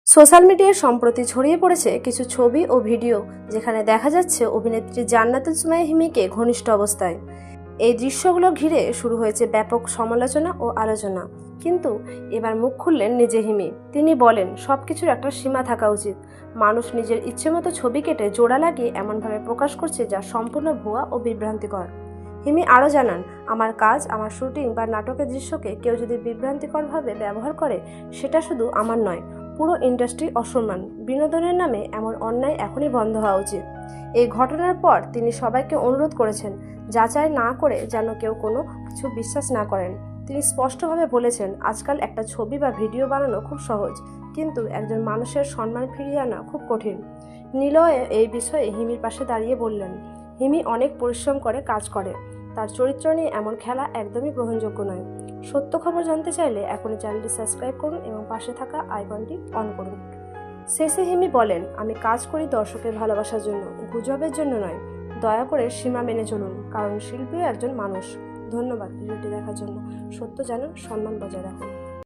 Social মিডিয়ায় সম্প্রতি ছড়িয়ে পড়েছে কিছু ছবি ও ভিডিও, যেখানে দেখা যাচ্ছে অভিনেত্রী জান্নাতুল সুমাইয়া হিমিকে ঘনিষ্ঠ অবস্থায়। এই দৃশ্যগুলো ঘিরে শুরু হয়েছে ব্যাপক সমালোচনা ও আলোচনা। কিন্তু এবার মুখ খুললেন নিজে হিমি। তিনি বলেন, সবকিছুর একটা সীমা থাকা উচিত। মানুষ নিজের ইচ্ছেমতো ছবি কেটে জোড়া লাগিয়ে এমনভাবে প্রকাশ করছে যা সম্পূর্ণ ভুয়া ও বিভ্রান্তিকর। হিমি আরও জানান, আমার কাজ, আমার শুটিং বা নাটকের দৃশ্যকে কেউ যদি বিভ্রান্তিকরভাবে ব্যবহার করে, সেটা শুধু আমার নয়, পুরো ইন্ডাস্ট্রি অসম্মান। বিনোদনের নামে এমন অন্যায় এখনই বন্ধ হওয়া উচিত। এই ঘটনার পর তিনি সবাইকে অনুরোধ করেছেন, যাচাই না করে যেন কেউ কোনো কিছু বিশ্বাস না করেন। তিনি স্পষ্টভাবে বলেছেন, আজকাল একটা ছবি বা ভিডিও বানানো খুব সহজ, কিন্তু একজন মানুষের সম্মান ফিরিয়ে আনা খুব কঠিন। নিলয় এই বিষয়ে হিমির পাশে দাঁড়িয়ে বললেন, হিমি অনেক পরিশ্রম করে কাজ করে। তার চরিত্র নিয়ে এমন খেলা একদমই গ্রহণযোগ্য নয়। সত্য খবর জানতে চাইলে এখনই চ্যানেলটি সাবস্ক্রাইব করুন এবং পাশে থাকা আইকনটি অন করুন। শেষে হিমি বলেন, আমি কাজ করি দর্শকের ভালোবাসার জন্য, গুজবের জন্য নয়। দয়া করে সীমা মেনে চলুন, কারণ শিল্পীও একজন মানুষ। ধন্যবাদ ভিডিওটি দেখার জন্য। সত্য জানুন, সম্মান বজায় রাখুন।